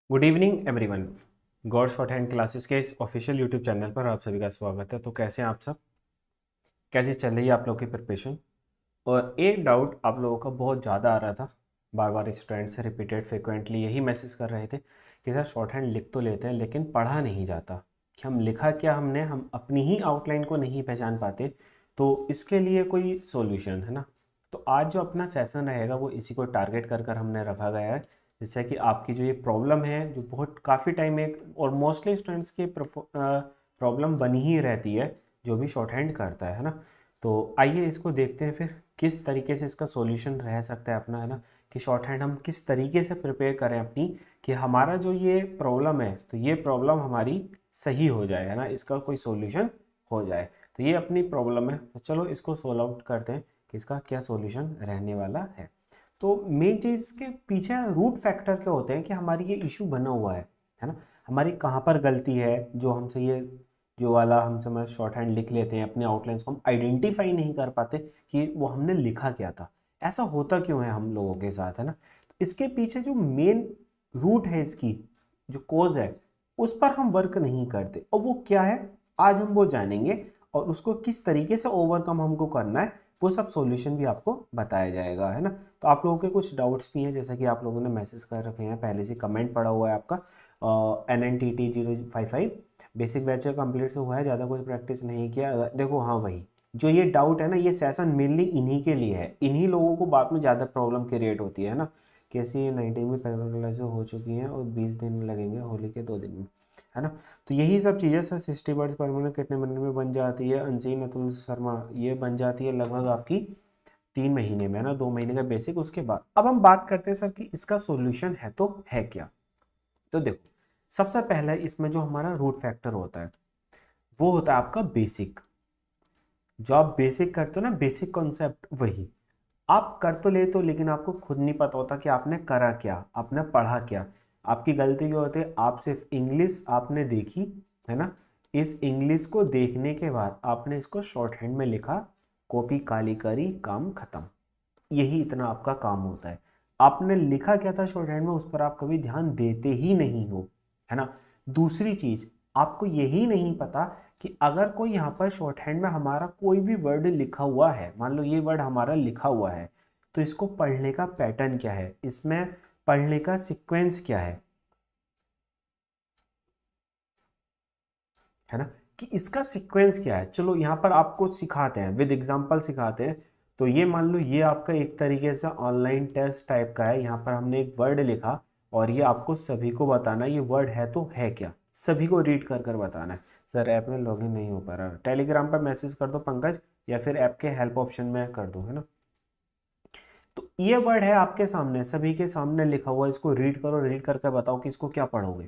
Good evening everyone. God short hand classes के इस official YouTube channel पर आप सभी का स्वागत है। तो कैसे हैं आप सब? कैसी चल रही है आप लोगों की प्रिपरेशन? और एक डाउट आप लोगों का बहुत ज़्यादा आ रहा था, बार बार स्टूडेंट से रिपीटेड फ्रिक्वेंटली यही मैसेज कर रहे थे कि सर शॉर्ट हैंड लिख तो लेते हैं लेकिन पढ़ा नहीं जाता, कि हम लिखा क्या हमने, हम अपनी ही आउटलाइन को नहीं पहचान पाते। तो इसके लिए कोई सॉल्यूशन है ना? तो आज जो अपना सेशन रहेगा वो इसी को टारगेट कर कर हमने रखा गया है, जिससे कि आपकी जो ये प्रॉब्लम है जो बहुत काफ़ी टाइम एक और मोस्टली स्टूडेंट्स की प्रॉब्लम बनी ही रहती है जो भी शॉर्ट हैंड करता है ना। तो आइए इसको देखते हैं फिर किस तरीके से इसका सॉल्यूशन रह सकता है अपना, है ना, कि शॉर्ट हैंड हम किस तरीके से प्रिपेयर करें अपनी, कि हमारा जो ये प्रॉब्लम है तो ये प्रॉब्लम हमारी सही हो जाए, है ना, इसका कोई सॉल्यूशन हो जाए। तो ये अपनी प्रॉब्लम है, तो चलो इसको सॉल्व आउट करते हैं कि इसका क्या सॉल्यूशन रहने वाला है। तो मेन चीज़ के पीछे रूट फैक्टर क्या होते हैं कि हमारी ये इशू बना हुआ है ना, हमारी कहाँ पर गलती है जो हमसे ये जो वाला हम समझ शॉर्ट हैंड लिख लेते हैं अपने आउटलाइंस को हम आइडेंटिफाई नहीं कर पाते कि वो हमने लिखा क्या था। ऐसा होता क्यों है हम लोगों के साथ, है ना? तो इसके पीछे जो मेन रूट है, इसकी जो कोज है, उस पर हम वर्क नहीं करते, और वो क्या है आज हम वो जानेंगे, और उसको किस तरीके से ओवरकम हमको करना है वो सब सॉल्यूशन भी आपको बताया जाएगा, है ना। तो आप लोगों के कुछ डाउट्स भी हैं, जैसा कि आप लोगों ने मैसेज कर रखे हैं, पहले से कमेंट पड़ा हुआ है आपका NNTT 055 बेसिक बैचलर कंप्लीट से हुआ है, ज़्यादा कोई प्रैक्टिस नहीं किया। देखो हाँ वही जो ये डाउट है ना, ये सेशन मेनली इन्हीं के लिए है, इन्हीं लोगों को बाद में ज़्यादा प्रॉब्लम क्रिएट होती है ना। कैसी 19 में पैरेलल क्लासेस हो चुकी हैं और 20 दिन लगेंगे होली के 2 दिन में, है ना। तो यही सब चीज़ें सर 60 वर्ड्स पर मिनट कितने मिनट में बन जाती है अनसीन अतुल शर्मा? ये बन जाती है लगभग आपकी 3 महीने में, है ना, 2 महीने का बेसिक। उसके बाद अब हम बात करते हैं सर कि इसका सॉल्यूशन है तो है क्या। तो देखो, सबसे पहले इसमें जो हमारा रूट फैक्टर होता है वो होता है आपका बेसिक। जो आप बेसिक करते हो ना, बेसिक कॉन्सेप्ट, वही आप कर तो लेते हो लेकिन आपको खुद नहीं पता होता कि आपने करा क्या, आपने पढ़ा क्या। आपकी गलती क्या होती है, आप सिर्फ इंग्लिश आपने देखी, है ना, इस इंग्लिश को देखने के बाद आपने इसको शॉर्ट हैंड में लिखा, कॉपी काली करी काम खत्म। यही इतना आपका काम होता है। आपने लिखा क्या था शॉर्ट हैंड में उस पर आप कभी ध्यान देते ही नहीं हो, है ना। दूसरी चीज, आपको यही नहीं पता कि अगर कोई यहाँ पर शॉर्ट हैंड में हमारा कोई भी वर्ड लिखा हुआ है, मान लो ये वर्ड हमारा लिखा हुआ है, तो इसको पढ़ने का पैटर्न क्या है, इसमें पढ़ने का सीक्वेंस क्या है ना, कि इसका सीक्वेंस क्या है। चलो यहाँ पर आपको सिखाते हैं, विद एग्जांपल सिखाते हैं। तो ये मान लो ये आपका एक तरीके से ऑनलाइन टेस्ट टाइप का है, यहाँ पर हमने एक वर्ड लिखा और ये आपको सभी को बताना है ये वर्ड है तो है क्या, सभी को रीड कर कर बताना है। सर ऐप में लॉगिन नहीं हो पा रहा, टेलीग्राम पर मैसेज कर दो पंकज, या फिर ऐप के हेल्प ऑप्शन में कर दो, है ना। तो ये वर्ड है आपके सामने, सभी के सामने लिखा हुआ, इसको रीड करो, रीड करके बताओ कि इसको क्या पढ़ोगे।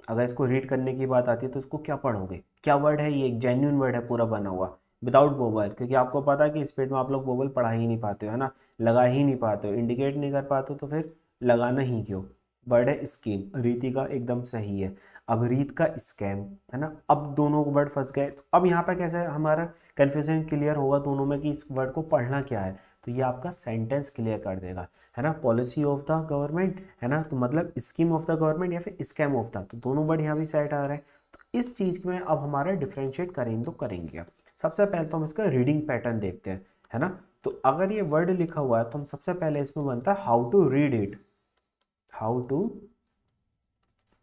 अगर इसको रीड करने की बात आती है तो इसको क्या पढ़ोगे, क्या वर्ड है ये, एक जेन्युइन वर्ड है पूरा बना हुआ विदाउट बोबल, क्योंकि आपको पता है कि स्पीड में आप लोग बोबल पढ़ा ही नहीं पाते हो, है ना, लगा ही नहीं पाते हो, इंडिकेट नहीं कर पाते हो, तो फिर लगाना ही क्यों। वर्ड है स्कीम, रीति का एकदम सही है। अब रीत का स्कैम, है ना, अब दोनों वर्ड फंस गए, तो अब यहाँ पर कैसे हमारा कन्फ्यूजन क्लियर होगा दोनों में कि इस वर्ड को पढ़ना क्या है। तो ये आपका सेंटेंस क्लियर कर देगा, है ना, पॉलिसी ऑफ द गवर्नमेंट, है ना, तो मतलब स्कीम ऑफ द गवर्नमेंट या फिर स्कैम ऑफ द, तो दोनों वर्ड यहाँ भी साइड आ रहे हैं। तो इस चीज़ में अब हमारा डिफ्रेंशिएट करेंगे तो करेंगे। अब सबसे पहले तो हम इसका रीडिंग पैटर्न देखते हैं, है ना। तो अगर ये वर्ड लिखा हुआ है तो हम सबसे पहले इसमें बनता है how to read it, how to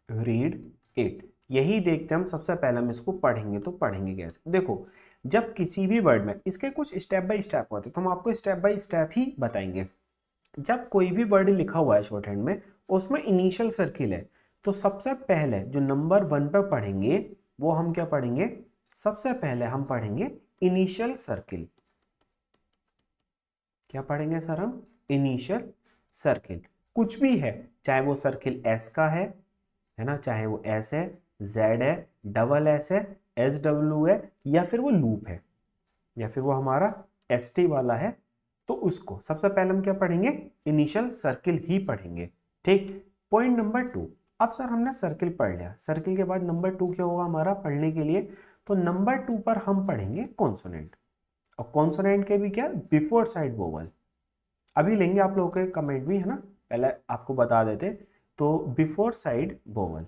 read it, यही देखते हैं हम सबसे पहले। हम इसको पढ़ेंगे तो पढ़ेंगे कैसे, देखो, जब किसी भी वर्ड में इसके कुछ स्टेप बाय स्टेप होते हैं तो हम आपको स्टेप बाय स्टेप ही बताएंगे। जब कोई भी वर्ड लिखा हुआ है शॉर्ट हैंड में, उसमें इनिशियल सर्किल है, तो सबसे पहले जो नंबर 1 पे पढ़ेंगे वो हम क्या पढ़ेंगे, सबसे पहले हम पढ़ेंगे इनिशियल सर्किल। क्या पढ़ेंगे सर हम, इनिशियल सर्किल। कुछ भी है, चाहे वो सर्किल एस का है ना, चाहे वो एस है, जेड है, डबल एस है, एस डब्ल्यू है, या फिर वो लूप है, या फिर वो हमारा एस टी वाला है, तो उसको सबसे पहले हम क्या पढ़ेंगे, इनिशियल सर्किल ही पढ़ेंगे। ठीक, पॉइंट नंबर 2, अब सर हमने सर्किल पढ़ लिया, सर्किल के बाद नंबर 2 क्या होगा हमारा पढ़ने के लिए, तो नंबर 2 पर हम पढ़ेंगे कॉन्सोनेंट, और कॉन्सोनेंट के भी क्या, बिफोर साइड वोवल। अभी लेंगे आप लोगों के कमेंट भी, है ना, पहले आपको बता देते। तो बिफोर साइड वोवल,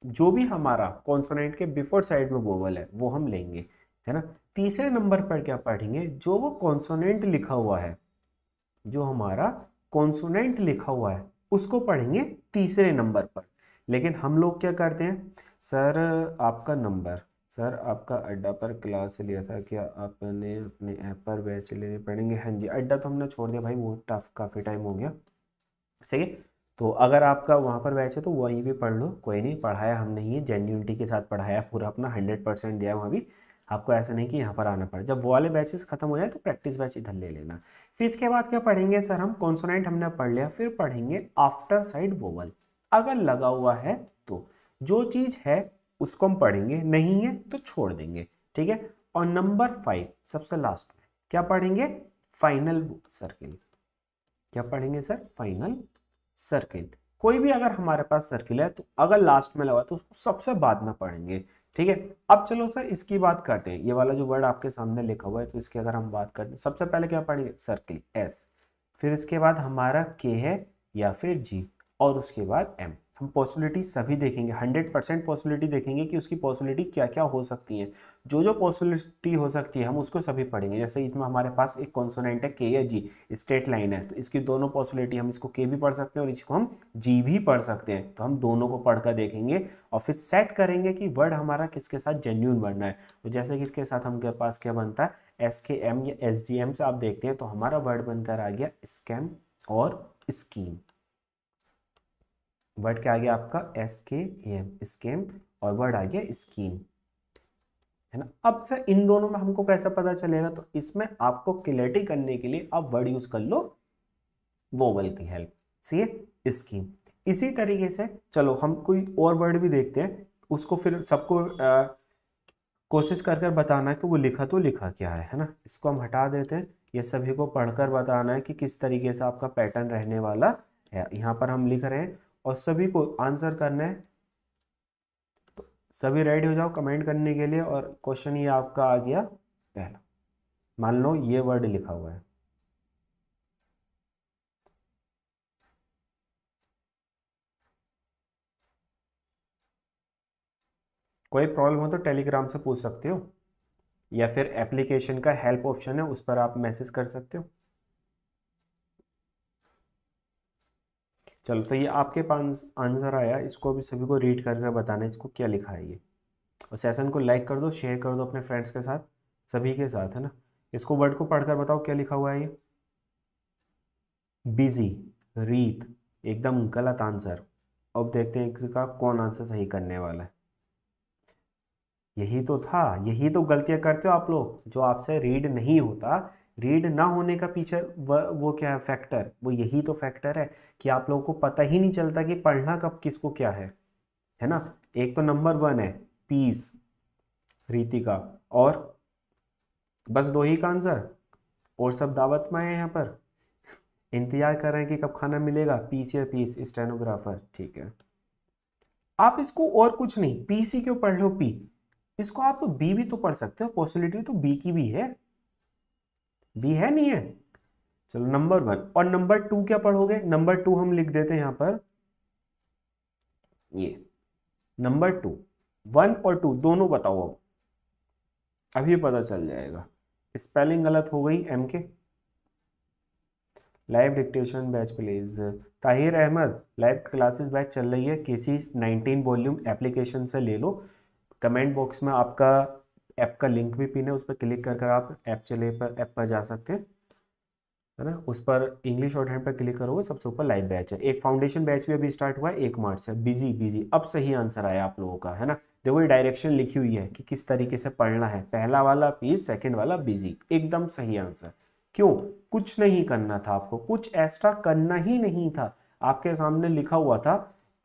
जो भी हमारा कॉन्सोनेंट के बिफोर साइड में वोवल है वो हम लेंगे, है ना। तीसरे नंबर पर क्या पढ़ेंगे, जो वो कॉन्सोनेंट लिखा हुआ है, जो हमारा कॉन्सोनेंट लिखा हुआ है उसको पढ़ेंगे तीसरे नंबर पर। लेकिन हम लोग क्या करते हैं, सर आपका नंबर, सर आपका अड्डा पर क्लास लिया था, क्या आपने अपने ऐप पर बैच लेने पड़ेंगे। हाँ जी, अड्डा तो हमने छोड़ दिया भाई, वो टफ काफ़ी टाइम हो गया। सही है, तो अगर आपका वहाँ पर बैच है तो वहीं भी पढ़ लो, कोई नहीं, पढ़ाया हम नहीं है, जेन्युइनिटी के साथ पढ़ाया, पूरा अपना 100% दिया है वहाँ भी। आपको ऐसा नहीं कि यहाँ पर आना पड़े, जब वो वाले बैचेस खत्म हो जाए तो प्रैक्टिस बैच इधर ले लेना। फिर इसके बाद क्या पढ़ेंगे सर हम, कॉन्सोनेंट हमने पढ़ लिया, फिर पढ़ेंगे आफ्टर साइड वोवल। अगर लगा हुआ है तो जो चीज़ है उसको हम पढ़ेंगे, नहीं है तो छोड़ देंगे, ठीक है। और नंबर 5 सबसे लास्ट में क्या पढ़ेंगे, फाइनल सर्किल। क्या पढ़ेंगे सर, फाइनल सर्किल। कोई भी अगर हमारे पास सर्किल है तो अगर लास्ट में लगा तो उसको सबसे बाद में पढ़ेंगे, ठीक है। अब चलो सर इसकी बात करते हैं, ये वाला जो वर्ड आपके सामने लिखा हुआ है तो इसकी अगर हम बात करते हैं, सबसे पहले क्या पढ़ेंगे, सर्किल एस, फिर इसके बाद हमारा के है या फिर जी, और उसके बाद एम। हम पॉसिबिलिटी सभी देखेंगे, 100% पॉसिबिलिटी देखेंगे कि उसकी पॉसिबिलिटी क्या क्या हो सकती है। जो जो पॉसिबिलिटी हो सकती है हम उसको सभी पढ़ेंगे। जैसे इसमें हमारे पास एक कॉन्सोनेंट है के या जी, स्ट्रेट लाइन है, तो इसकी दोनों पॉसिबिलिटी, हम इसको के भी पढ़ सकते हैं और इसको हम जी भी पढ़ सकते हैं, तो हम दोनों को पढ़कर देखेंगे और फिर सेट करेंगे कि वर्ड हमारा किसके साथ जेन्यून बनना है। तो जैसे कि इसके साथ हमारे पास क्या बनता है, एस के एम या एस जी एम से आप देखते हैं तो हमारा वर्ड बनकर आ गया स्कैम और स्कीम। वर्ड क्या आ गया आपका, एस के एम, स्कैम, और वर्ड आ गया स्कीम, है ना। अब सर इन दोनों में हमको कैसा पता चलेगा, तो इसमें आपको क्लैरिटी करने के लिए आप वर्ड यूज कर लो वोवल की हेल्प से, स्कीम। इसी तरीके से चलो हम कोई और वर्ड भी देखते हैं, उसको फिर सबको कोशिश कर कर बताना है कि वो लिखा तो लिखा क्या है ना। इसको हम हटा देते हैं, ये सभी को पढ़कर बताना है कि किस तरीके से आपका पैटर्न रहने वाला है। यहाँ पर हम लिख रहे हैं और सभी को आंसर करना है, तो सभी रेडी हो जाओ कमेंट करने के लिए। और क्वेश्चन ये आपका आ गया पहला, मान लो ये वर्ड लिखा हुआ है, कोई प्रॉब्लम हो तो टेलीग्राम से पूछ सकते हो, या फिर एप्लीकेशन का हेल्प ऑप्शन है उस पर आप मैसेज कर सकते हो। चलो तो ये आपके पास आंसर आया, इसको भी सभी को रीड करके बताना है इसको क्या लिखा है ये। और सेशन को लाइक कर दो, शेयर कर दो अपने फ्रेंड्स के साथ, सभी के साथ, है ना। इसको वर्ड को पढ़कर बताओ क्या लिखा हुआ है ये, बिजी, रीत, एकदम गलत आंसर। अब देखते हैं इसका कौन आंसर सही करने वाला है। यही तो था, यही तो गलतियां करते हो आप लोग, जो आपसे रीड नहीं होता। रीड ना होने का पीछे वो क्या है फैक्टर, वो यही तो फैक्टर है कि आप लोगों को पता ही नहीं चलता कि पढ़ना कब किसको क्या है ना। एक तो नंबर 1 है पीस, रीतिका, और बस दो ही का आंसर, और सब दावत में है यहाँ पर, इंतजार कर रहे हैं कि कब खाना मिलेगा, पीस या पीस स्टेनोग्राफर, ठीक है। आप इसको और कुछ नहीं, पी सी क्यों पढ़ लो पी, इसको आप बी भी तो पढ़ सकते हो, पॉसिबिलिटी तो बी की भी है, बी है नहीं है। चलो नंबर 1 और नंबर 2 क्या पढ़ोगे, नंबर 2 हम लिख देते हैं यहां पर, ये नंबर 2, 1 और 2 दोनों बताओ अब, अभी पता चल जाएगा। स्पेलिंग गलत हो गई M K, live dictation batch please, Tahir Ahmed live classes batch चल रही है, केसी 19 वॉल्यूम एप्लीकेशन से ले लो। कमेंट बॉक्स में आपका ऐप का लिंक भी पिन है, उस पर क्लिक कर कर आप ऐप पर जा सकते हैं, है ना। उस पर इंग्लिश शॉर्ट हैंड पर क्लिक करोगे, सबसे ऊपर लाइव बैच है। एक फाउंडेशन बैच भी अभी स्टार्ट हुआ है 1 मार्च से, बिजी बिजी। अब सही आंसर आया आप लोगों का, है ना। देखो ये डायरेक्शन लिखी हुई है कि किस तरीके से पढ़ना है, पहला वाला पीस, सेकंड वाला बिजी, एकदम सही आंसर। क्यों, कुछ नहीं करना था आपको, कुछ एक्स्ट्रा करना ही नहीं था, आपके सामने लिखा हुआ था,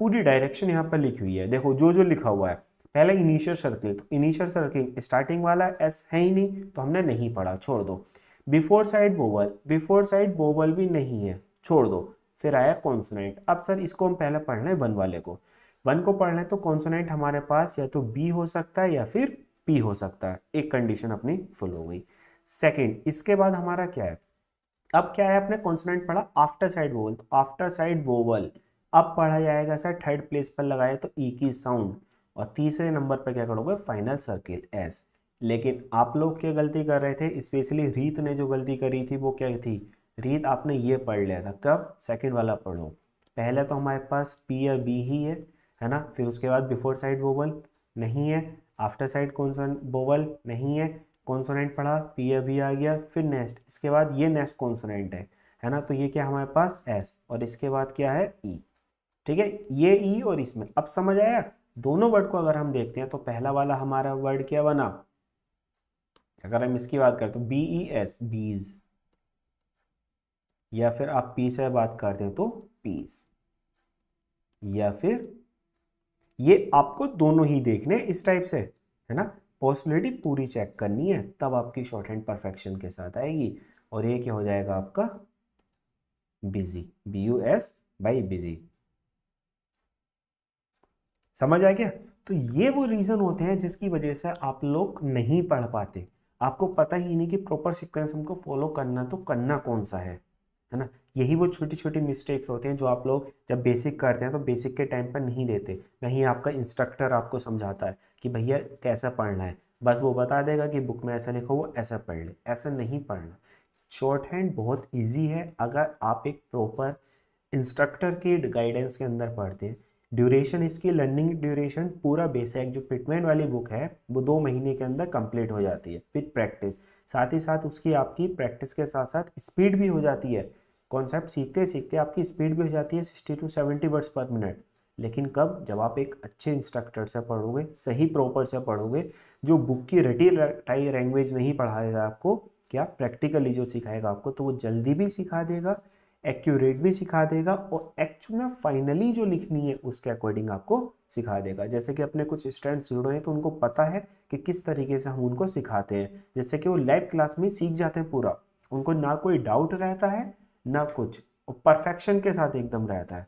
पूरी डायरेक्शन यहाँ पर लिखी हुई है। देखो जो जो लिखा हुआ है, पहला इनिशियल सर्किल, तो इनिशियल सर्किल स्टार्टिंग वाला एस है ही नहीं तो हमने नहीं पढ़ा, छोड़ दो। Before side vowel, before side vowel भी नहीं है, छोड़ दो। फिर आया कॉन्सोनेंट। अब सर इसको हम पहले पढ़ लें, 1 वाले को, 1 को पढ़ लें तो कॉन्सोनेंट हमारे पास या तो बी हो सकता है या फिर पी हो सकता है, एक कंडीशन अपनी फुल हो गई। सेकंड, इसके बाद हमारा क्या है, अब क्या है, अपने कॉन्सोनेंट पढ़ा आफ्टर साइड वोवल, तो आफ्टर साइड वोवल अब पढ़ा जाएगा सर थर्ड प्लेस पर लगाए तो ई की साउंड, और तीसरे नंबर पर क्या करोगे फाइनल सर्किल एस। लेकिन आप लोग क्या गलती कर रहे थे, स्पेशली रीत ने जो गलती करी थी वो क्या थी, रीत आपने ये पढ़ लिया था, कब सेकंड वाला पढ़ो, पहले तो हमारे पास पी या बी ही है ना, फिर उसके बाद बिफोर साइड वोवल नहीं है, आफ्टर साइड कॉन्सोनेंट वोवल नहीं है, कॉन्सोनेंट पढ़ा पी या बी आ गया, फिर नेक्स्ट इसके बाद ये नेक्स्ट कॉन्सोनेंट है ना, तो ये क्या हमारे पास एस, और इसके बाद क्या है ई। ठीक है, ये ई और इसमें अब समझ आया। दोनों वर्ड को अगर हम देखते हैं तो पहला वाला हमारा वर्ड क्या बना, अगर हम इसकी बात करें तो बी ई एस बीज, या फिर आप पी से बात करते हैं तो पीस, या फिर ये आपको दोनों ही देखने इस टाइप से, है ना, पॉसिबिलिटी पूरी चेक करनी है तब आपकी शॉर्ट हैंड परफेक्शन के साथ आएगी। और ये क्या हो जाएगा आपका busy, B U S Y busy. समझ आ गया। तो ये वो रीजन होते हैं जिसकी वजह से आप लोग नहीं पढ़ पाते, आपको पता ही नहीं कि प्रॉपर सीक्वेंस हमको फॉलो करना तो करना कौन सा है ना। यही वो छोटी छोटी मिस्टेक्स होते हैं जो आप लोग जब बेसिक करते हैं तो बेसिक के टाइम पर नहीं देते, नहीं आपका इंस्ट्रक्टर आपको समझाता है कि भैया कैसा पढ़ना है, बस वो बता देगा कि बुक में ऐसा लिखो वो ऐसा पढ़ ले, ऐसा नहीं पढ़ना। शॉर्ट हैंड बहुत ईजी है अगर आप एक प्रॉपर इंस्ट्रक्टर की गाइडेंस के अंदर पढ़ते हैं। ड्यूरेशन इसकी लर्निंग ड्यूरेशन पूरा बेसिक जो पिटमैन वाली बुक है वो 2 महीने के अंदर कंप्लीट हो जाती है विद प्रैक्टिस, साथ ही साथ उसकी आपकी प्रैक्टिस के साथ साथ स्पीड भी हो जाती है, कॉन्सेप्ट सीखते सीखते आपकी स्पीड भी हो जाती है 60 to 70 वर्ड्स पर मिनट। लेकिन कब, जब आप एक अच्छे इंस्ट्रक्टर से पढ़ोगे, सही प्रॉपर से पढ़ोगे, जो बुक की रटी रटाई लैंग्वेज नहीं पढ़ाएगा आपको, क्या प्रैक्टिकली जो सिखाएगा आपको, तो वो जल्दी भी सिखा देगा, एक्यूरेट भी सिखा देगा, और एक्चुअल में फाइनली जो लिखनी है उसके अकॉर्डिंग आपको सिखा देगा। जैसे कि अपने कुछ स्टूडेंट्स जुड़े हैं तो उनको पता है कि किस तरीके से हम उनको सिखाते हैं, जिससे कि वो लाइव क्लास में सीख जाते हैं पूरा, उनको ना कोई डाउट रहता है ना कुछ, और परफेक्शन के साथ एकदम रहता है।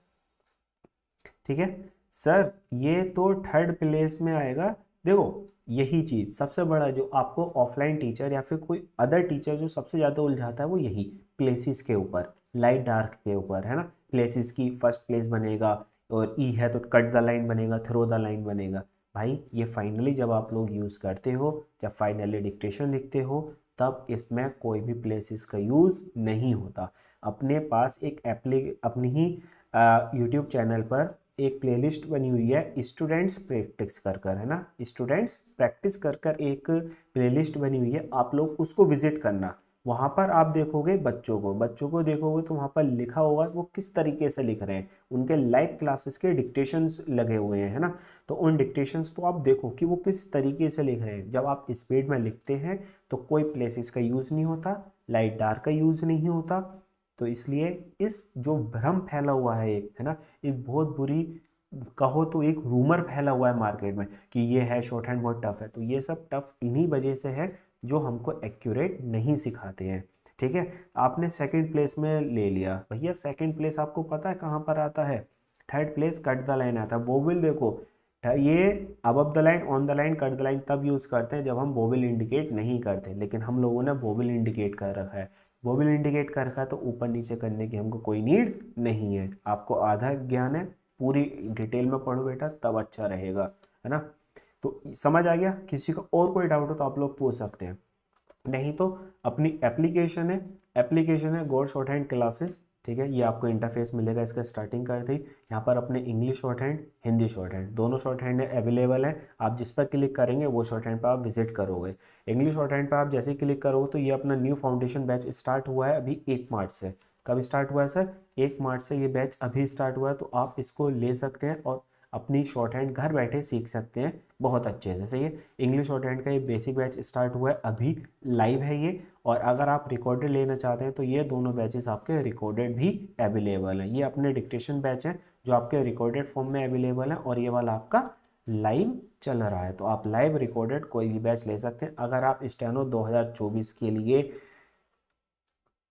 ठीक है सर, ये तो थर्ड प्लेस में आएगा। देखो यही चीज सबसे बड़ा जो आपको ऑफलाइन टीचर या फिर कोई अदर टीचर जो सबसे ज्यादा उलझाता है वो यही प्लेसेस के ऊपर, लाइट डार्क के ऊपर, है ना। प्लेसेस की फर्स्ट प्लेस बनेगा, और ई है तो कट द लाइन बनेगा, थ्रो द लाइन बनेगा। भाई ये फाइनली जब आप लोग यूज करते हो, जब फाइनली डिक्टेशन लिखते हो, तब इसमें कोई भी प्लेसेस का यूज नहीं होता। अपने पास एक अपनी ही यूट्यूब चैनल पर एक प्लेलिस्ट बनी हुई है स्टूडेंट्स प्रैक्टिस कर कर, है ना, स्टूडेंट्स प्रैक्टिस कर कर एक प्लेलिस्ट बनी हुई है, आप लोग उसको विजिट करना। वहाँ पर आप देखोगे बच्चों को देखोगे तो वहाँ पर लिखा होगा वो किस तरीके से लिख रहे हैं, उनके लाइव क्लासेस के डिक्टेशंस लगे हुए हैं, है ना। तो उन डिक्टेशंस तो आप देखो कि वो किस तरीके से लिख रहे हैं। जब आप स्पीड में लिखते हैं तो कोई प्लेसेस का यूज़ नहीं होता, लाइट डार्क का यूज़ नहीं होता। तो इसलिए इस जो भ्रम फैला हुआ है एक, है ना, एक बहुत बुरी, कहो तो एक रूमर फैला हुआ है मार्केट में कि ये है शॉर्ट हैंड बहुत टफ है, तो ये सब टफ इन्हीं वजह से है जो हमको एक्यूरेट नहीं सिखाते हैं। ठीक है, आपने सेकंड प्लेस में ले लिया, भैया सेकंड प्लेस आपको पता है कहाँ पर आता है, third place cut the line आता है। वोवेल देखो, ये above the line on the line cut the line तब यूज़ करते हैं जब हम वोवेल इंडिकेट नहीं करते, लेकिन हम लोगों ने वोवेल इंडिकेट कर रखा है। वोवेल इंडिकेट कर रखा है तो ऊपर नीचे करने की हमको कोई नीड नहीं है। आपको आधा ज्ञान है, पूरी डिटेल में पढ़ो बेटा तब अच्छा रहेगा, है ना। तो समझ आ गया। किसी को और कोई डाउट हो तो आप लोग पूछ सकते हैं, नहीं तो अपनी एप्लीकेशन है गॉड शॉर्ट हैंड क्लासेस। ठीक है, ये आपको इंटरफेस मिलेगा, इसका स्टार्टिंग कर दी। यहाँ पर अपने English short hand, Hindi short hand, दोनों शॉर्ट हैंड अवेलेबल है। आप जिस पर क्लिक करेंगे वो शॉर्ट हैंड पर आप विजिट करोगे। इंग्लिश शॉर्ट हैंड पर आप जैसे ही क्लिक करोगे तो ये अपना न्यू फाउंडेशन बैच स्टार्ट हुआ है अभी 1 मार्च से। कब स्टार्ट हुआ है सर, 1 मार्च से ये बैच अभी स्टार्ट हुआ है, तो आप इसको ले सकते हैं और अपनी शॉर्ट हैंड घर बैठे सीख सकते हैं बहुत अच्छे से। सही है, इंग्लिश शॉर्ट हैंड का ये बेसिक बैच स्टार्ट हुआ है अभी, लाइव है ये। और अगर आप रिकॉर्डेड लेना चाहते हैं तो ये दोनों बैचेस आपके रिकॉर्डेड भी अवेलेबल हैं। ये अपने डिक्टेशन बैच हैं जो आपके रिकॉर्डेड फॉर्म में अवेलेबल है, और ये वाला आपका लाइव चल रहा है। तो आप लाइव रिकॉर्डेड कोई भी बैच ले सकते हैं। अगर आप स्टेनो 2024 के लिए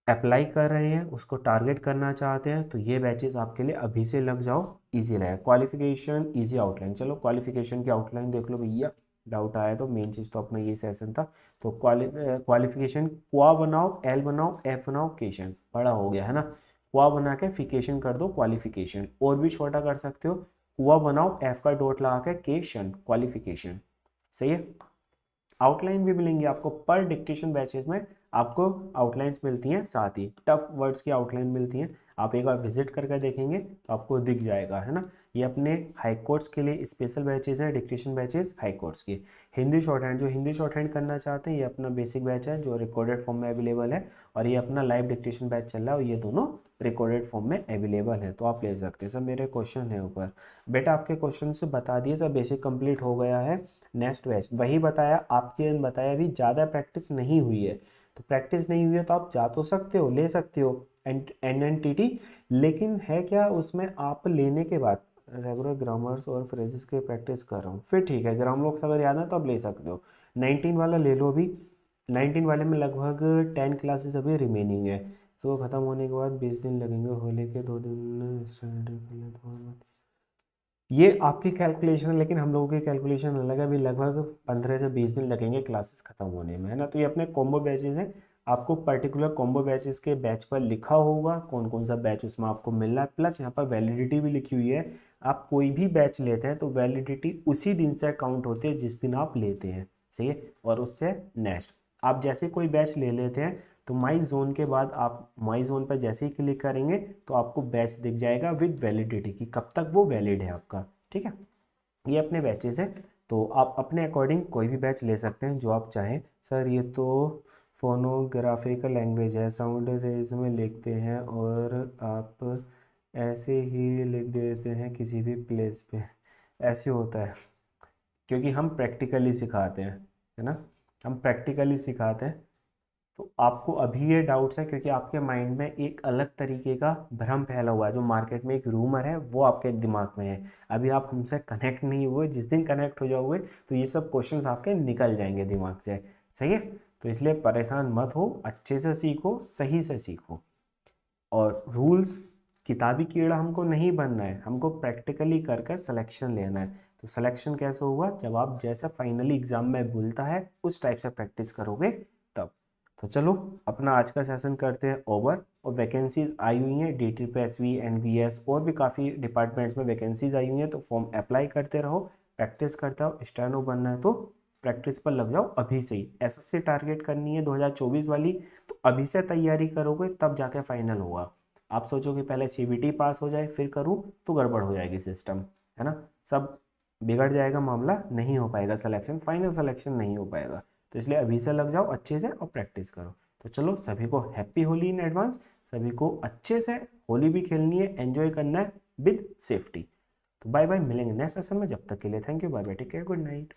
अप्लाई कर रहे हैं, उसको टारगेट करना चाहते हैं, तो ये बैचेस आपके लिए अभी से लग जाओ, इजी रहेगा। क्वालिफिकेशन इजी आउटलाइन, चलो क्वालिफिकेशन की आउटलाइन देख लो भैया, डाउट आया तो मेन चीज़ तो अपना ये सेशन था। तो क्वालिफिकेशन क्वा बनाओ, एल बनाओ, एफ बनाओ, केशन बड़ा हो गया, है ना। कुआ बना के फिकेशन कर दो क्वालिफिकेशन, और भी छोटा कर सकते हो, कुआ बनाओ एफ का डॉट लगा के केशन क्वालिफिकेशन। सही है। आउटलाइन भी मिलेंगी आपको पर डिक्टेशन बैचेस में, आपको आउटलाइंस मिलती हैं, साथ ही टफ वर्ड्स की आउटलाइन मिलती हैं। आप एक बार विजिट करके देखेंगे तो आपको दिख जाएगा, है ना। ये अपने हाई कोर्ट्स के लिए स्पेशल बैचेस हैं, डिक्टेशन बैचेस हाई कोर्ट्स की। हिंदी शॉर्ट हैंड, जो हिंदी शॉर्ट हैंड करना चाहते हैं, ये अपना बेसिक बैच है जो रिकॉर्डेड फॉर्म में अवेलेबल है, और ये अपना लाइव डिक्टेशन बैच चल रहा है, और ये दोनों रिकॉर्डेड फॉर्म में अवेलेबल है, तो आप ले सकते हैं। सर मेरे क्वेश्चन है ऊपर, बेटा आपके क्वेश्चन से बता दिए सर, बेसिक कंप्लीट हो गया है। नेक्स्ट बैच वही बताया, आपके बताया भी, ज़्यादा प्रैक्टिस नहीं हुई है, तो प्रैक्टिस नहीं हुई है तो आप जा तो सकते हो, ले सकते हो एनएनटीटी, लेकिन है क्या उसमें, आप लेने के बाद रेगुलर ग्रामर्स और फ्रेजेस के प्रैक्टिस कर रहा हूँ, फिर ठीक है, ग्राम लोग अगर याद है तो आप ले सकते हो। 19 वाला ले लो अभी, 19 वाले में लगभग 10 क्लासेस अभी रिमेनिंग है, तो ख़त्म होने के बाद 20 दिन लगेंगे, होली के 2 दिन ये आपकी कैलकुलेशन है, लेकिन हम लोगों की कैलकुलेशन अलग है, अभी लगभग 15 से 20 दिन लगेंगे क्लासेस खत्म होने में, है ना। तो ये अपने कॉम्बो बैचेस हैं, आपको पर्टिकुलर कॉम्बो बैचेस के बैच पर लिखा होगा कौन कौन सा बैच उसमें आपको मिल रहा है, प्लस यहाँ पर वैलिडिटी भी लिखी हुई है। आप कोई भी बैच लेते हैं तो वैलिडिटी उसी दिन से काउंट होती है जिस दिन आप लेते हैं, सही है, और उससे नेक्स्ट आप जैसे कोई बैच ले लेते हैं तो माई जोन के बाद आप माई जोन पर जैसे ही क्लिक करेंगे तो आपको बैच दिख जाएगा विद वैलिडिटी की, कब तक वो वैलिड है आपका, ठीक है। ये अपने बैचेस हैं, तो आप अपने अकॉर्डिंग कोई भी बैच ले सकते हैं जो आप चाहें। सर ये तो फोनोग्राफिकल लैंग्वेज है, साउंड से इसमें लिखते हैं और आप ऐसे ही लिख देते हैं किसी भी प्लेस पे, ऐसे होता है क्योंकि हम प्रैक्टिकली सिखाते हैं, है ना, हम प्रैक्टिकली सिखाते हैं। तो आपको अभी ये डाउट्स है क्योंकि आपके माइंड में एक अलग तरीके का भ्रम फैला हुआ है, जो मार्केट में एक रूमर है वो आपके दिमाग में है, अभी आप हमसे कनेक्ट नहीं हुए, जिस दिन कनेक्ट हो जाओगे तो ये सब क्वेश्चंस आपके निकल जाएंगे दिमाग से, सही है। तो इसलिए परेशान मत हो, अच्छे से सीखो, सही से सीखो, और रूल्स किताबी कीड़ा हमको नहीं बनना है, हमको प्रैक्टिकली कर कर सिलेक्शन लेना है। तो सिलेक्शन कैसे होगा, जब आप जैसा फाइनली एग्जाम में बोलता है उस टाइप से प्रैक्टिस करोगे तब। तो चलो अपना आज का सेशन करते हैं ओवर, और वैकेंसीज आई हुई हैं DTPSV NVS और भी काफ़ी डिपार्टमेंट्स में वैकेंसीज आई हुई हैं, तो फॉर्म अप्लाई करते रहो, प्रैक्टिस करते रहो, स्टेनो बनना है तो प्रैक्टिस पर लग जाओ अभी से ही। SSC टारगेट करनी है 2024 वाली, तो अभी से तैयारी करोगे तब जाके फाइनल होगा। आप सोचोगे पहले CBT पास हो जाए फिर करूँ, तो गड़बड़ हो जाएगी सिस्टम, है ना, सब बिगड़ जाएगा मामला, नहीं हो पाएगा सिलेक्शन, फाइनल सिलेक्शन नहीं हो पाएगा। तो इसलिए अभी से लग जाओ अच्छे से और प्रैक्टिस करो। तो चलो सभी को हैप्पी होली इन एडवांस, सभी को अच्छे से होली भी खेलनी है, एंजॉय करना है विद सेफ्टी। तो बाय बाय, मिलेंगे नेक्स्ट सेशन में, जब तक के लिए thank you, bye bye, take care, good night.